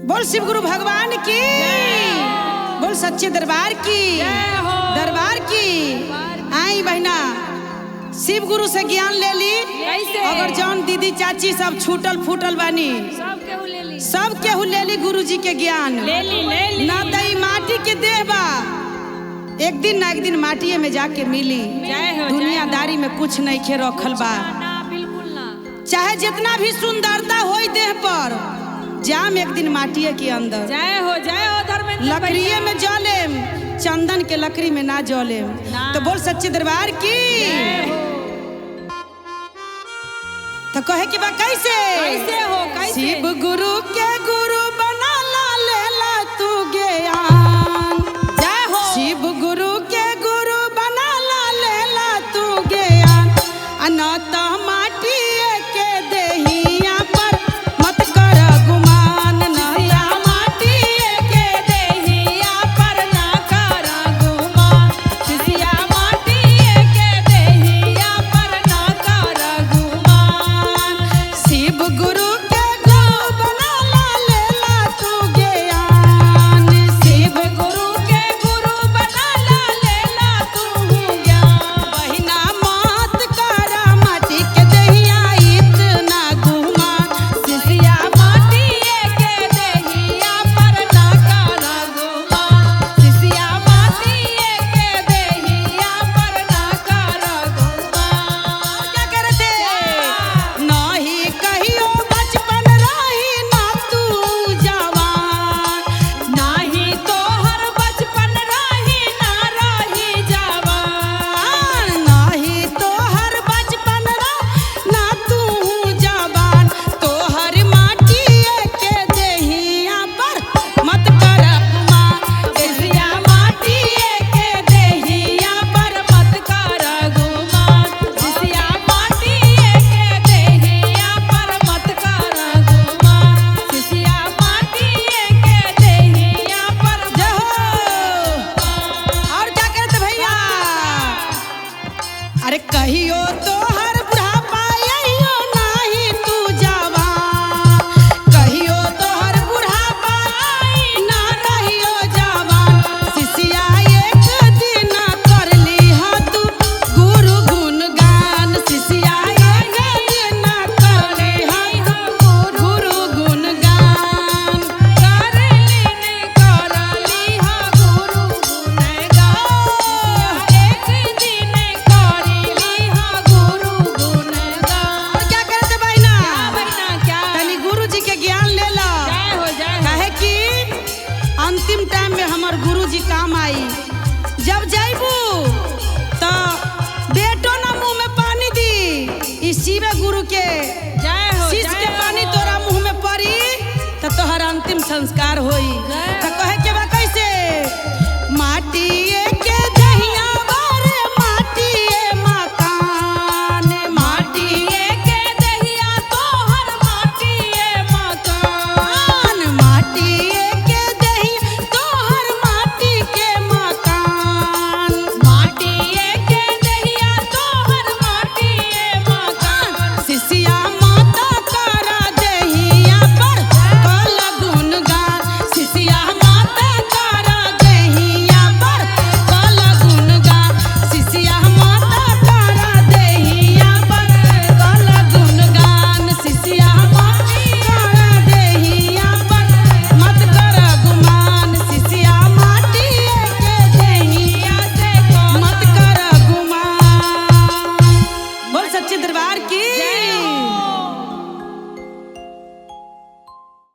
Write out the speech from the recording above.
बोल शिव गुरु भगवान की, बोल सच्चे दरबार की, दरबार की। आई बहना शिव गुरु से ज्ञान ले ली। अगर जौन दीदी चाची सब छूटल फूटल बानी सब केहू ले ली गुरु जी के ज्ञान। ना दई माटी के देह बा, एक दिन ना एक दिन माटिए में जाके मिली। दुनियादारी में कुछ नहीं खे रखल बा। चाहे जितना भी सुंदरता हो देह पर, जाम एक दिन माटिए के अंदर। जय हो धर्मेंद्र। लकड़िए में जलेम, चंदन के लकड़ी में ना जलेम। तो बोल सच्चे दरबार की। तो कहे कि बा कैसे हो कैसे? शिव गुरु के गुरु बना ला, ले ला तू ज्ञान। जय हो शिव गुरु के गुरु बना ला, ले ला तू ज्ञान। अनत माटी के देहिया पर मत कर गुमान। नया माटी के देहिया पर ना कर गुमान। सिसिया माटी के देहिया पर ना कर गुमान। शिव गुरु के गुरु बना ला, ले ला तू ज्ञान। शिव गुरु के गुरु बना ला, ले ला तू ज्ञान। बहिना मत कर माटी के देहिया इतना गुमान। सिसिया माटी के देहिया पर ना कर गुमान। सिसिया माटी के देहिया पर ना कर गुमान। क्या करते नहीं कहियो बचपन रही ना तू जवान। नाही तोहर बचपन रही ना रही जवान। नहीं तोहर बचपन रही ना तू जवान। तोहर माटी के देहिया पर मत कर गुमान। सिसिया माटी के देहिया पर मत कर गुमान। सिसिया माटी के देहिया पर मत कर गुमान। सिसिया माटी के देहिया पर जय हो। और क्या करते भैया? अरे कहियो तोहर बुढ़ापा आइयो नाही तू जवान। कहियो तोहर बुढ़ापा आई ना रहियो जवान। शिष्या एक दिन कर लीहा तू गुरु गुणगान। शिष्या एक दिन कर लीहा तू गुरु गुणगान। कर लीहा गुरु गुणगान। एक दिन कर लीहा गुरु गुणगान। और क्या करते बहिना? बहिना क्या? तनी गुरु जी के ज्ञान ले ला। जय हो काहे कि अंतिम टाइम में हमार गुरु जी काम आई। जब जाइबू तो बेटो ना मुंह में पानी दी। इस शिवे गुरु के जय हो शीश के पानी तोरा मुंह में पड़ी तो तोहर अंतिम संस्कार होई। तो कहे